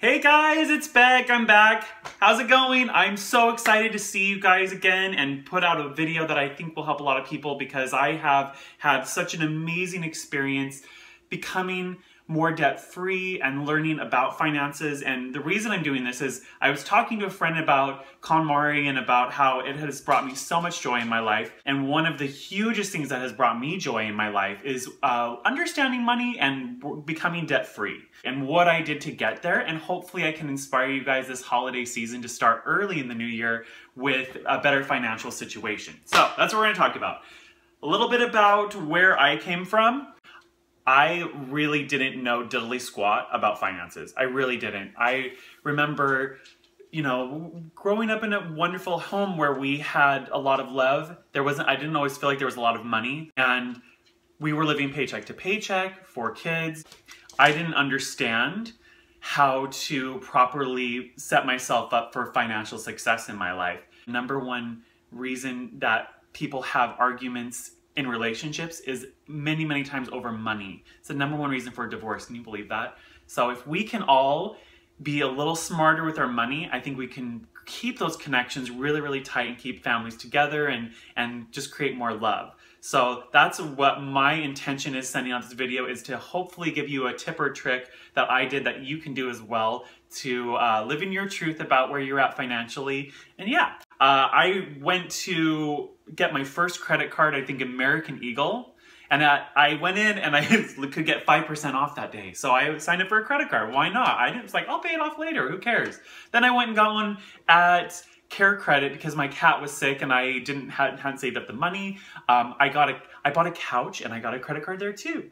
Hey guys, it's Beck. I'm back. How's it going? I'm so excited to see you guys again and put out a video that I think will help a lot of people because I have had such an amazing experience becoming more debt-free and learning about finances. And the reason I'm doing this is I was talking to a friend about KonMari and about how it has brought me so much joy in my life. And one of the hugest things that has brought me joy in my life is understanding money and becoming debt-free and what I did to get there. And hopefully I can inspire you guys this holiday season to start early in the new year with a better financial situation. So that's what we're gonna talk about. A little bit about where I came from. I really didn't know diddly squat about finances. I really didn't. I remember, growing up in a wonderful home where we had a lot of love. I didn't always feel like there was a lot of money, and we were living paycheck to paycheck, 4 kids. I didn't understand how to properly set myself up for financial success in my life. Number one reason that people have arguments in relationships is many, many times over money. It's the number one reason for a divorce. Can you believe that? So if we can all be a little smarter with our money, I think we can keep those connections really, really tight and keep families together and just create more love. So that's what my intention is sending out this video, is to hopefully give you a tip or trick that I did that you can do as well to live in your truth about where you're at financially. And yeah, I went to get my first credit card, I think American Eagle, and I went in and I could get 5% off that day. So I signed up for a credit card. Why not? I was like, I'll pay it off later. Who cares? Then I went and got one at Care Credit because my cat was sick and I hadn't saved up the money. I bought a couch and I got a credit card there too.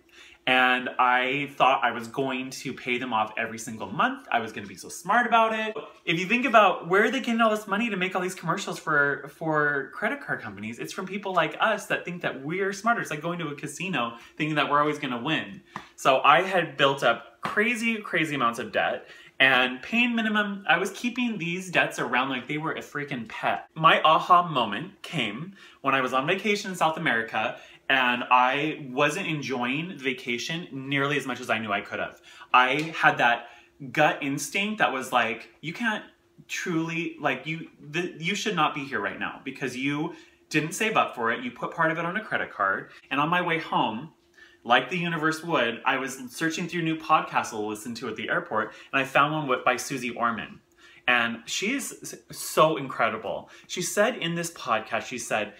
And I thought I was going to pay them off every single month. I was going to be so smart about it. If you think about where are they getting all this money to make all these commercials for credit card companies, it's from people like us that think that we're smarter. It's like going to a casino thinking that we're always going to win. So I had built up crazy, crazy amounts of debt. And paying minimum, I was keeping these debts around like they were a freaking pet. My aha moment came when I was on vacation in South America and I wasn't enjoying the vacation nearly as much as I knew I could have. I had that gut instinct that was like, you can't truly, you should not be here right now because you didn't save up for it. You put part of it on a credit card. And on my way home, like the universe would, I was searching through new podcasts to listen to at the airport, and I found one by Susie Orman. And she's so incredible. She said in this podcast, she said,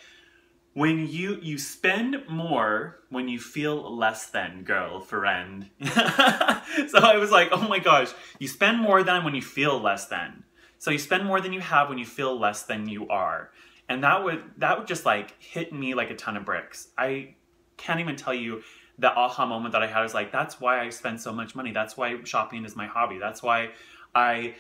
when you spend more when you feel less than, girlfriend. So I was like, oh my gosh, you spend more than when you feel less than. So you spend more than you have when you feel less than you are. And that would just like hit me like a ton of bricks. I can't even tell you the aha moment that I had. Was like, that's why I spend so much money. That's why shopping is my hobby. That's why I,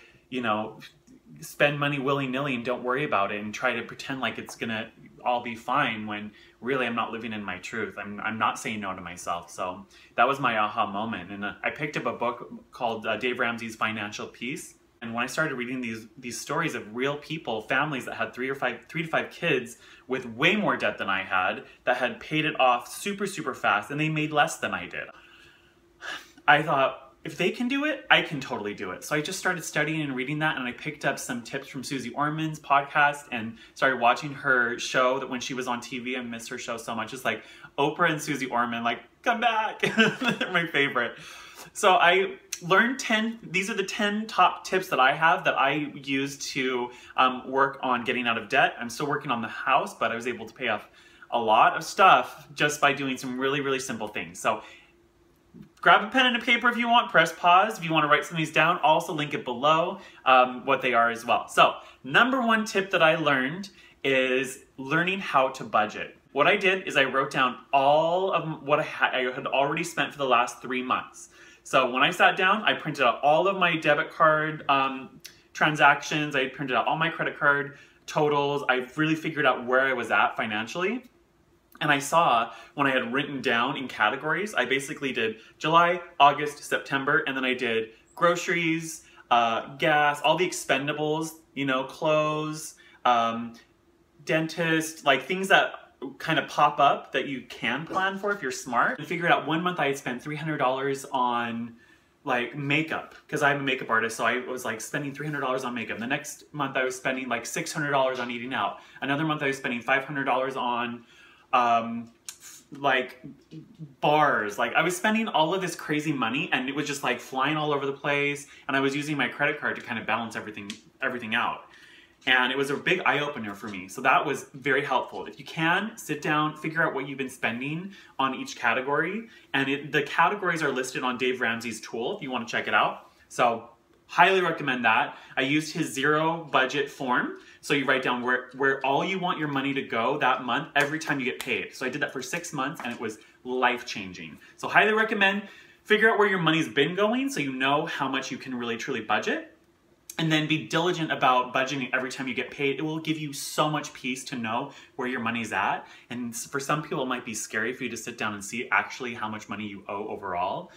spend money willy-nilly and don't worry about it and try to pretend like it's gonna all be fine when really I'm not living in my truth. I'm not saying no to myself. So that was my aha moment. And I picked up a book called Dave Ramsey's Financial Peace. And when I started reading these stories of real people, families that had 3 to 5 kids with way more debt than I had, that had paid it off super, super fast, and they made less than I did. I thought, if they can do it, I can totally do it. So I just started studying and reading that, and I picked up some tips from Susie Orman's podcast and started watching her show that when she was on TV. I miss her show so much. It's like Oprah and Susie Orman, like, come back. They're my favorite. So I learned these are the 10 top tips that I have that I use to work on getting out of debt. I'm still working on the house, but I was able to pay off a lot of stuff just by doing some really, really simple things. So grab a pen and a paper if you want, press pause if you want to write some of these down. I'll also link it below what they are as well. So number one tip that I learned is learning how to budget. What I did is I wrote down all of what I had already spent for the last 3 months. So when I sat down, I printed out all of my debit card transactions. I printed out all my credit card totals. I really figured out where I was at financially. And I saw when I had written down in categories, I basically did July, August, September, and then I did groceries, gas, all the expendables, clothes, dentist, like things that kind of pop up that you can plan for if you're smart. And figured out one month I had spent $300 on like makeup, because I'm a makeup artist, so I was like spending $300 on makeup. The next month I was spending like $600 on eating out. Another month I was spending $500 on like bars. Like I was spending all of this crazy money, and it was just like flying all over the place, and I was using my credit card to kind of balance everything out. And it was a big eye-opener for me. So that was very helpful. If you can, sit down, figure out what you've been spending on each category. And the categories are listed on Dave Ramsey's tool if you want to check it out. So highly recommend that. I used his zero budget form. So you write down where all you want your money to go that month every time you get paid. So I did that for 6 months, and it was life-changing. So highly recommend. Figure out where your money's been going so you know how much you can really truly budget. And then be diligent about budgeting every time you get paid. It will give you so much peace to know where your money's at. And for some people, it might be scary for you to sit down and see actually how much money you owe overall.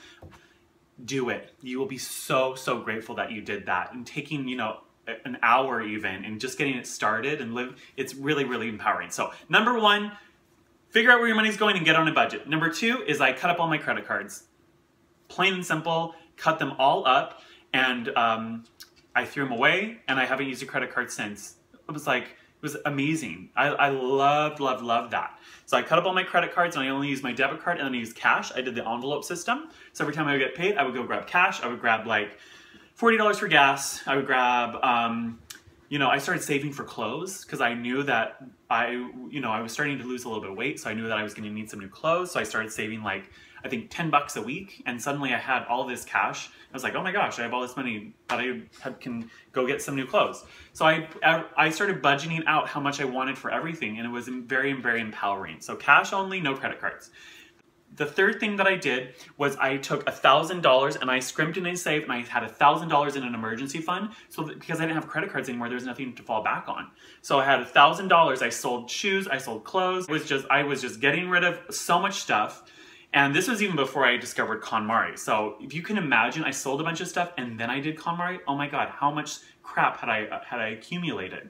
Do it. You will be so, so grateful that you did that. And taking, you know, an hour even and just getting it started and live, it's really, really empowering. So number one, figure out where your money's going and get on a budget. Number two is I cut up all my credit cards. Plain and simple, cut them all up, and I threw them away, and I haven't used a credit card since. It was amazing. I loved that. So I cut up all my credit cards, and I only used my debit card, and then I used cash. I did the envelope system. So every time I would get paid, I would go grab cash. I would grab like $40 for gas. I would grab, you know, I started saving for clothes because I knew that I was starting to lose a little bit of weight. So I knew that I was going to need some new clothes. So I started saving like, I think 10 bucks a week, and suddenly I had all this cash. I was like, oh my gosh, I have all this money that I can go get some new clothes. So I started budgeting out how much I wanted for everything, and it was very, very empowering. So cash only, no credit cards. The third thing that I did was I took $1,000 and I scrimped and I saved, and I had $1,000 in an emergency fund. So because I didn't have credit cards anymore, there was nothing to fall back on. So I had $1,000. I sold shoes, I sold clothes. I was just getting rid of so much stuff. And this was even before I discovered KonMari. So if you can imagine, I sold a bunch of stuff and then I did KonMari. Oh my God, how much crap had I accumulated?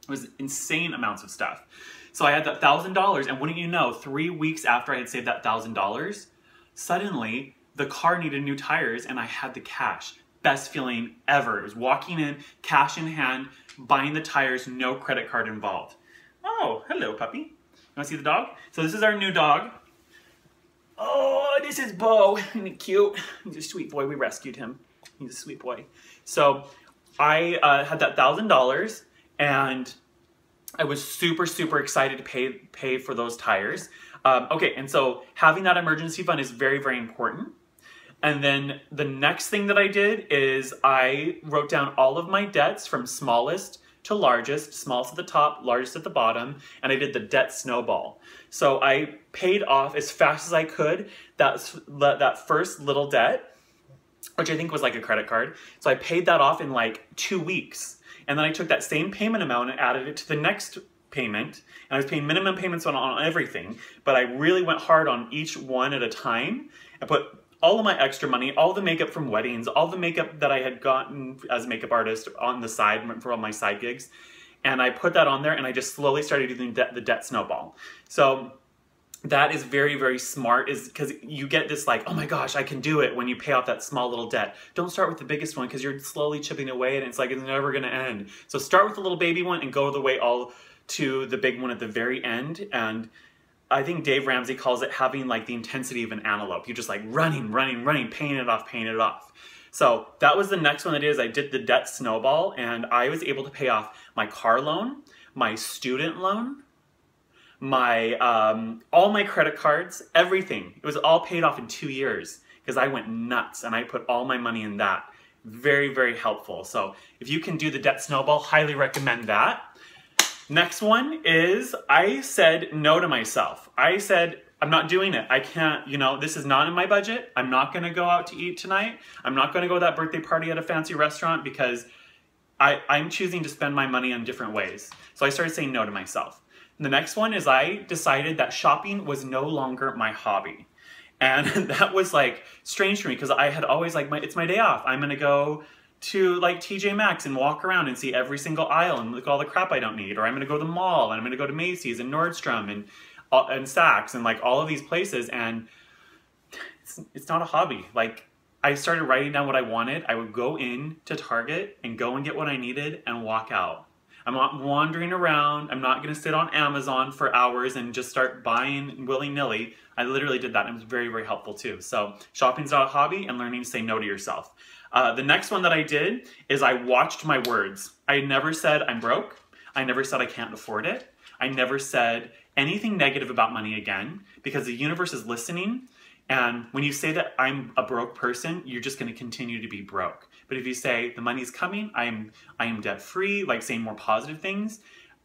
It was insane amounts of stuff. So I had that $1,000, and wouldn't you know, 3 weeks after I had saved that $1,000, suddenly the car needed new tires and I had the cash. Best feeling ever. It was walking in, cash in hand, buying the tires, no credit card involved. Oh, hello puppy. You wanna see the dog? So this is our new dog. Oh, this is Bo. Isn't he cute? He's a sweet boy. We rescued him. He's a sweet boy. So I had that $1,000, and I was super, super excited to pay for those tires. Okay, and so having that emergency fund is very, very important. And then the next thing that I did is I wrote down all of my debts from smallest to largest, smallest at the top, largest at the bottom, and I did the debt snowball. So I paid off as fast as I could that first little debt, which I think was like a credit card. So I paid that off in like 2 weeks. And then I took that same payment amount and added it to the next payment. And I was paying minimum payments on everything, but I really went hard on each one at a time. I put all of my extra money, all the makeup from weddings, all the makeup that I had gotten as a makeup artist on the side for all my side gigs. And I put that on there, and I just slowly started doing the debt snowball. So that is very, very smart, is because you get this like, oh my gosh, I can do it when you pay off that small little debt. Don't start with the biggest one because you're slowly chipping away and it's like it's never going to end. So start with the little baby one and go the way all to the big one at the very end. And I think Dave Ramsey calls it having like the intensity of an antelope. You're just like running, paying it off. So that was the next one that is I did the debt snowball, and I was able to pay off my car loan, my student loan, my all my credit cards, everything. It was all paid off in 2 years because I went nuts and I put all my money in that. Very, very helpful. So if you can do the debt snowball, highly recommend that. Next one is I said no to myself. I said, I'm not doing it. I can't, you know, this is not in my budget. I'm not going to go out to eat tonight. I'm not going to go to that birthday party at a fancy restaurant because I'm choosing to spend my money in different ways. So I started saying no to myself. The next one is I decided that shopping was no longer my hobby. And that was like strange for me because I had always like, it's my day off. I'm going to go to like TJ Maxx and walk around and see every single aisle and look at all the crap I don't need. Or I'm going to go to the mall and I'm going to go to Macy's and Nordstrom and Saks and like all of these places. And it's not a hobby. Like I started writing down what I wanted. I would go in to Target and go and get what I needed and walk out. I'm not wandering around. I'm not going to sit on Amazon for hours and just start buying willy-nilly. I literally did that, and it was very, very helpful too. So shopping's not a hobby, and learning to say no to yourself. The next one that I did is I watched my words. I never said I'm broke. I never said I can't afford it. I never said anything negative about money again, because the universe is listening. And when you say that I'm a broke person, you're just going to continue to be broke. But if you say the money's coming, I am debt free, like saying more positive things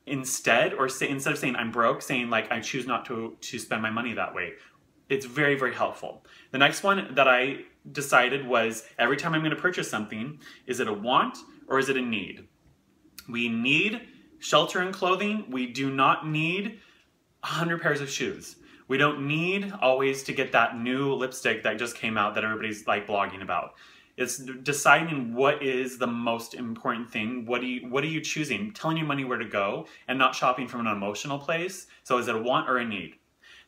instead, or instead of saying I'm broke, saying like I choose not to spend my money that way. It's very, very helpful. The next one that I decided was every time I'm going to purchase something, is it a want or is it a need? We need shelter and clothing. We do not need 100 pairs of shoes. We don't need always to get that new lipstick that just came out that everybody's like blogging about. It's deciding what is the most important thing. What are you choosing? Telling your money where to go and not shopping from an emotional place. So is it a want or a need?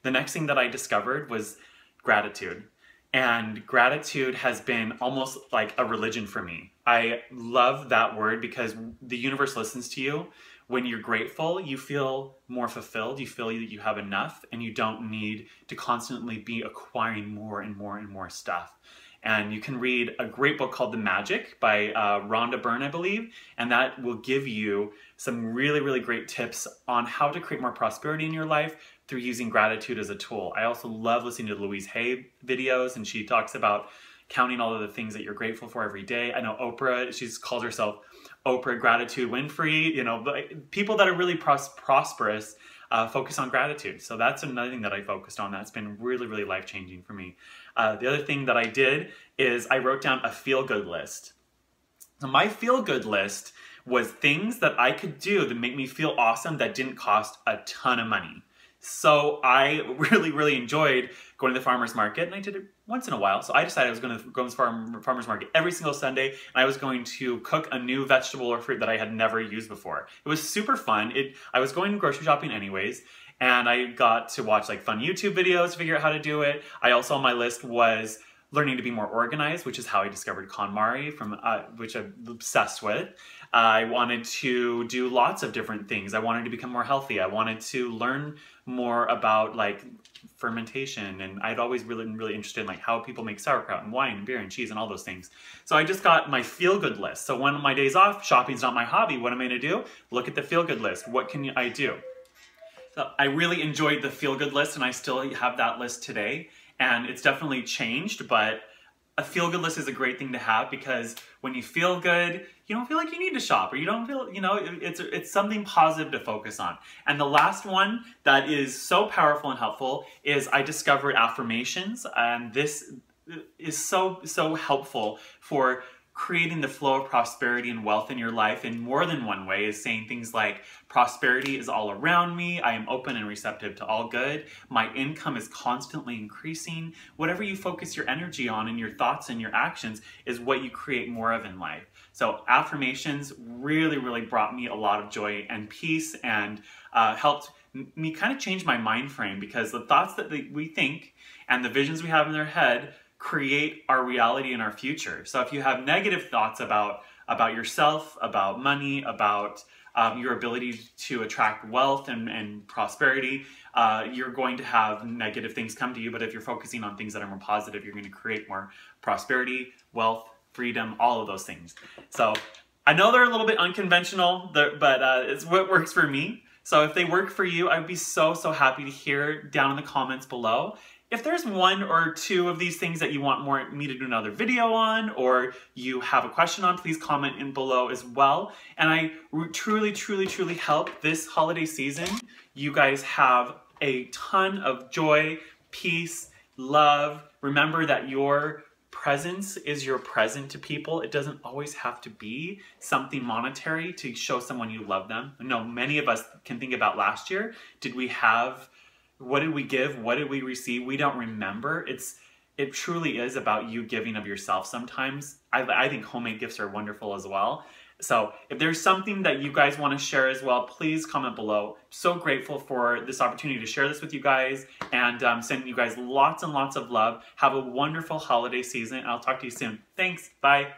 The next thing that I discovered was gratitude. And gratitude has been almost like a religion for me. I love that word because the universe listens to you. When you're grateful, you feel more fulfilled, you feel that you have enough, and you don't need to constantly be acquiring more and more and more stuff. And you can read a great book called The Magic by Rhonda Byrne, I believe, and that will give you some really, really great tips on how to create more prosperity in your life through using gratitude as a tool. I also love listening to Louise Hay videos, and she talks about counting all of the things that you're grateful for every day. I know Oprah, she calls herself Oprah Gratitude Winfrey. You know, people that are really prosperous focus on gratitude. So that's another thing that I focused on. That's been really, really life-changing for me. The other thing that I did is I wrote down a feel-good list. So my feel-good list was things that I could do that make me feel awesome that didn't cost a ton of money. So I really, really enjoyed going to the farmer's market, and I did it once in a while. So I decided I was going to go to the farmer's market every single Sunday, and I was going to cook a new vegetable or fruit that I had never used before. It was super fun. I was going grocery shopping anyways, and I got to watch like fun YouTube videos to figure out how to do it. I also, on my list was learning to be more organized, which is how I discovered KonMari, which I'm obsessed with. I wanted to do lots of different things. I wanted to become more healthy. I wanted to learn more about like fermentation, and I'd always been really interested in like how people make sauerkraut and wine and beer and cheese and all those things. So I just got my feel-good list. So when my days off, shopping's not my hobby, what am I gonna do? Look at the feel-good list. What can I do? So I really enjoyed the feel-good list, and I still have that list today. And it's definitely changed, but a feel-good list is a great thing to have, because when you feel good, you don't feel like you need to shop, or you don't feel, you know, it's something positive to focus on. And the last one that is so powerful and helpful is I discovered affirmations, and this is so helpful for creating the flow of prosperity and wealth in your life in more than one way. Is saying things like, prosperity is all around me, I am open and receptive to all good, my income is constantly increasing. Whatever you focus your energy on and your thoughts and your actions is what you create more of in life. So affirmations really, really brought me a lot of joy and peace, and helped me kind of change my mind frame, because the thoughts that we think and the visions we have in our head create our reality and our future. So if you have negative thoughts about yourself, about money, about your ability to attract wealth and prosperity, you're going to have negative things come to you. But if you're focusing on things that are more positive, you're going to create more prosperity, wealth, freedom, all of those things. So I know they're a little bit unconventional, but it's what works for me. So if they work for you, I'd be so happy to hear down in the comments below. If there's one or two of these things that you want me to do another video on, or you have a question on, please comment in below as well. And I truly hope this holiday season, you guys have a ton of joy, peace, love. Remember that your presence is your present to people. It doesn't always have to be something monetary to show someone you love them. No, many of us can think about last year. What did we give? What did we receive? We don't remember. it truly is about you giving of yourself sometimes. I think homemade gifts are wonderful as well. So if there's something that you guys want to share as well, please comment below. So grateful for this opportunity to share this with you guys, and sending you guys lots and lots of love. Have a wonderful holiday season. I'll talk to you soon. Thanks. Bye.